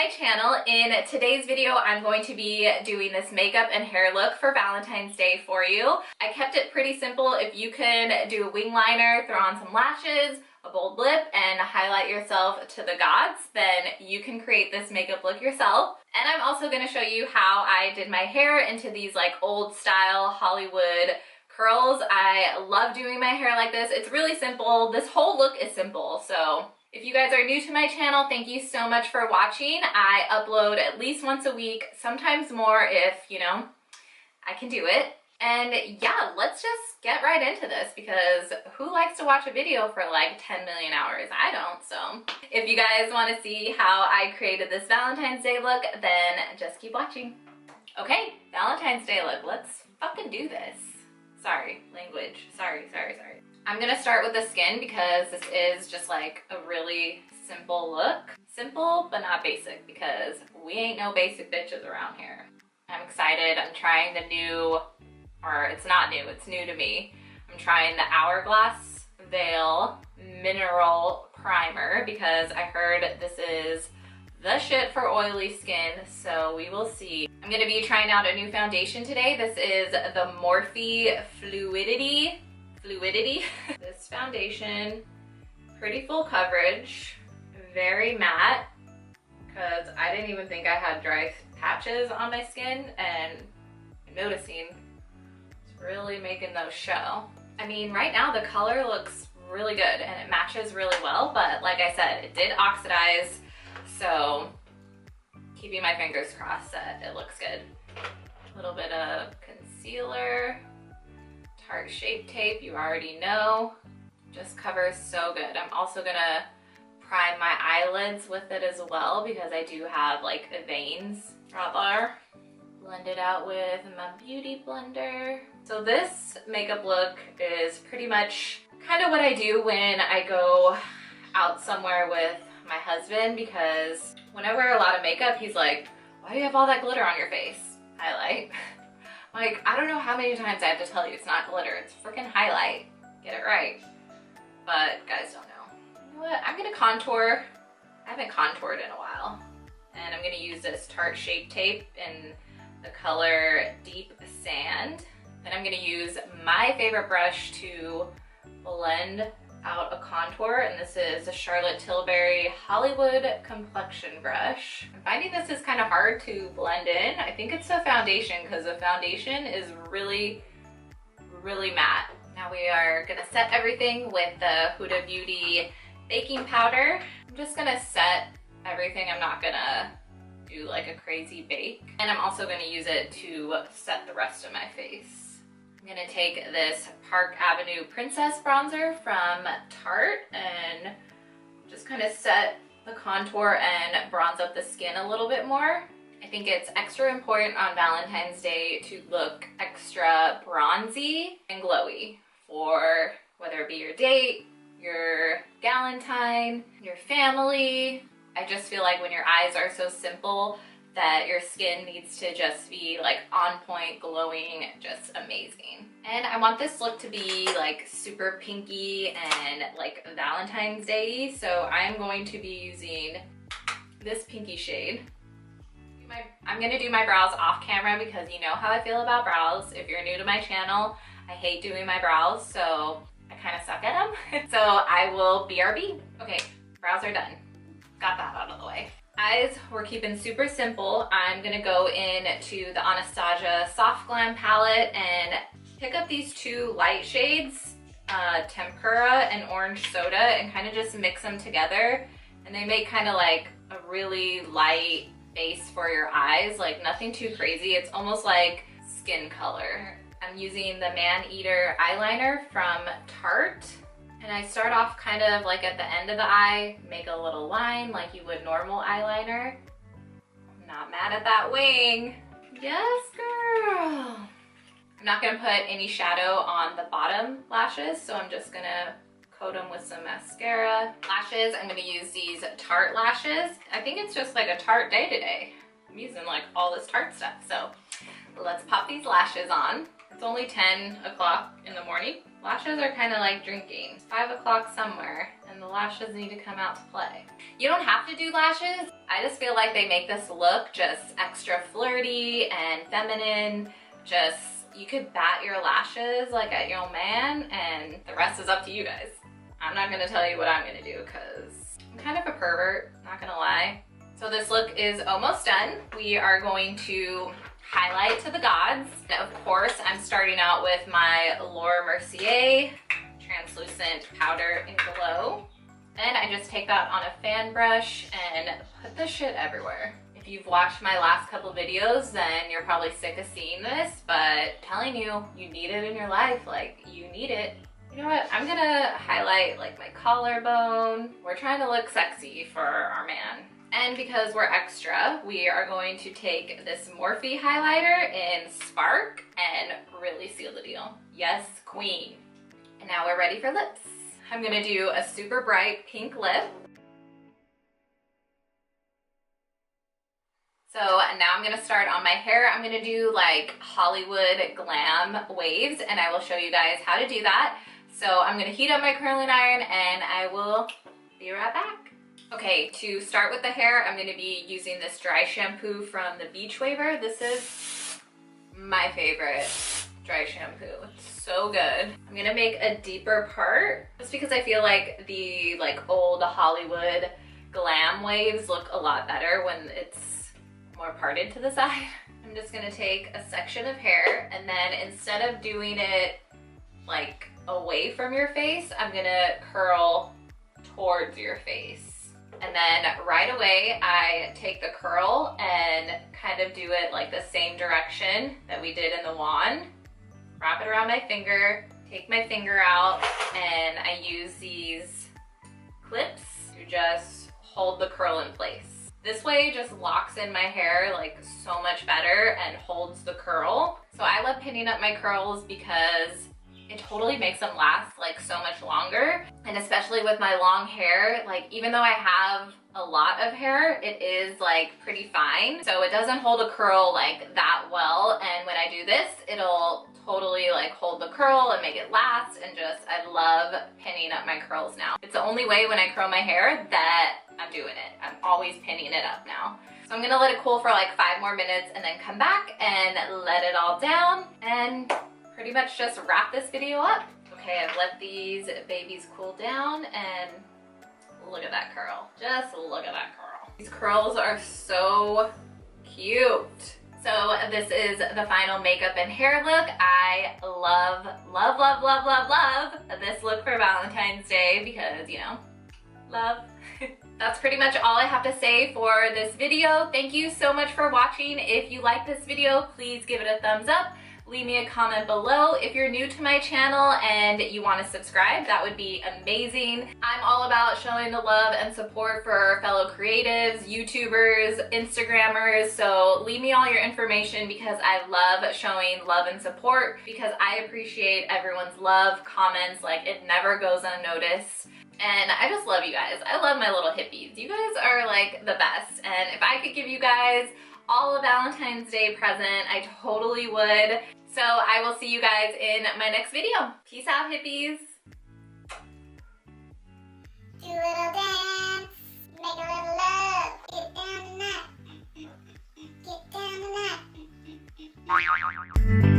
my channel. In today's video, I'm going to be doing this makeup and hair look for Valentine's Day for you. I kept it pretty simple. If you can do a wing liner, throw on some lashes, a bold lip, and highlight yourself to the gods, then you can create this makeup look yourself. And I'm also going to show you how I did my hair into these like old style Hollywood curls. I love doing my hair like this. It's really simple. This whole look is simple. So if you guys are new to my channel, thank you so much for watching. I upload at least once a week, sometimes more if, you know, I can do it. And yeah, let's just get right into this because who likes to watch a video for like 10 million hours? I don't. So if you guys want to see how I created this Valentine's Day look, then just keep watching. Okay, Valentine's Day look. Let's fucking do this. Sorry, language. Sorry. I'm gonna start with the skin because this is just like a really simple look. Simple, but not basic because we ain't no basic bitches around here. I'm excited. I'm trying the new, or it's not new, it's new to me. I'm trying the Hourglass Veil Mineral Primer because I heard this is the shit for oily skin, so we will see. I'm gonna be trying out a new foundation today. This is the Morphe Fluidity. This foundation, pretty full coverage, very matte, because I didn't even think I had dry patches on my skin, and I'm noticing it's really making those show. I mean, right now the color looks really good and it matches really well, but like I said, it did oxidize, so keeping my fingers crossed that it looks good. A little bit of concealer. Tarte Shape Tape, you already know, just covers so good. I'm also gonna prime my eyelids with it as well because I do have like veins right there. Blend it out with my beauty blender. So this makeup look is pretty much kind of what I do when I go out somewhere with my husband, because when I wear a lot of makeup, he's like, why do you have all that glitter on your face? Highlight. Like, I don't know how many times I have to tell you it's not glitter, it's freaking highlight. Get it right. But guys don't know. You know what? I'm gonna contour. I haven't contoured in a while. And I'm gonna use this Tarte Shape Tape in the color Deep Sand. Then I'm gonna use my favorite brush to blend out a contour, and this is the Charlotte Tilbury Hollywood Complexion Brush. I'm finding this is kind of hard to blend in. I think it's the foundation because the foundation is really matte. Now we are gonna set everything with the Huda Beauty baking powder. I'm just gonna set everything. I'm not gonna do like a crazy bake. And I'm also gonna use it to set the rest of my face. I'm gonna take this Park Avenue Princess bronzer from Tarte and just kind of set the contour and bronze up the skin a little bit more. I think it's extra important on Valentine's Day to look extra bronzy and glowy for whether it be your date, your Valentine, your family. I just feel like when your eyes are so simple that your skin needs to just be like on point, glowing, just amazing. And I want this look to be like super pinky and like Valentine's Day, so I'm going to be using this pinky shade. I'm gonna do my brows off camera because you know how I feel about brows. If you're new to my channel, I hate doing my brows, so I kind of suck at them. So I will BRB. Okay, brows are done. Got that out of the way. Eyes, we're keeping super simple. I'm gonna go into the Anastasia Soft Glam palette and pick up these two light shades, Tempura and Orange Soda, and kind of just mix them together. And they make kind of like a really light base for your eyes, like nothing too crazy. It's almost like skin color. I'm using the Man Eater eyeliner from Tarte. And I start off kind of like at the end of the eye, make a little line like you would normal eyeliner. I'm not mad at that wing. Yes, girl. I'm not gonna put any shadow on the bottom lashes, so I'm just gonna coat them with some mascara. Lashes, I'm gonna use these Tarte lashes. I think it's just like a Tarte day today. I'm using like all this Tarte stuff, so let's pop these lashes on. It's only 10 o'clock in the morning. Lashes are kind of like drinking. It's 5 o'clock somewhere, and the lashes need to come out to play. You don't have to do lashes. I just feel like they make this look just extra flirty and feminine. Just, you could bat your lashes like at your own man, and the rest is up to you guys. I'm not gonna tell you what I'm gonna do because I'm kind of a pervert, not gonna lie. So this look is almost done. We are going to highlight to the gods. And of course, I'm starting out with my Laura Mercier translucent powder in Glow. And I just take that on a fan brush and put this shit everywhere. If you've watched my last couple videos, then you're probably sick of seeing this, but I'm telling you, you need it in your life. Like, you need it. You know what? I'm gonna highlight like my collarbone. We're trying to look sexy for our man. And because we're extra, we are going to take this Morphe highlighter in Spark and really seal the deal. Yes, queen. And now we're ready for lips. I'm gonna do a super bright pink lip. So now I'm gonna start on my hair. I'm gonna do like Hollywood glam waves, and I will show you guys how to do that. So I'm gonna heat up my curling iron and I will be right back. Okay, to start with the hair, I'm gonna be using this dry shampoo from the Beach Waver. This is my favorite dry shampoo. It's so good. I'm gonna make a deeper part just because I feel like the old Hollywood glam waves look a lot better when it's more parted to the side. I'm just gonna take a section of hair, and then instead of doing it like away from your face, I'm gonna curl towards your face. And then right away, I take the curl and kind of do it like the same direction that we did in the wand. Wrap it around my finger, take my finger out, and I use these clips to just hold the curl in place. This way it just locks in my hair like so much better and holds the curl. So I love pinning up my curls because it totally makes them last like so much longer. And especially with my long hair, like even though I have a lot of hair, it is like pretty fine. So it doesn't hold a curl like that well. And when I do this, it'll totally like hold the curl and make it last, and just, I love pinning up my curls now. It's the only way when I curl my hair that I'm doing it. I'm always pinning it up now. So I'm gonna let it cool for like 5 more minutes and then come back and let it all down and pretty much just wrap this video up. Okay, I've let these babies cool down, and look at that curl. Just look at that curl. These curls are so cute. So this is the final makeup and hair look. I love, love, love, love, love, love this look for Valentine's Day because, you know, love. That's pretty much all I have to say for this video. Thank you so much for watching. If you like this video, please give it a thumbs up. Leave me a comment below. If you're new to my channel and you want to subscribe, that would be amazing. I'm all about showing the love and support for fellow creatives, YouTubers, Instagrammers, so leave me all your information because I love showing love and support because I appreciate everyone's love, comments, like it never goes unnoticed. And I just love you guys. I love my little hippies. You guys are like the best, and if I could give you guys all a Valentine's Day present, I totally would. So I will see you guys in my next video. Peace out, hippies. Do a little dance, make a little love, get down tonight, get down tonight.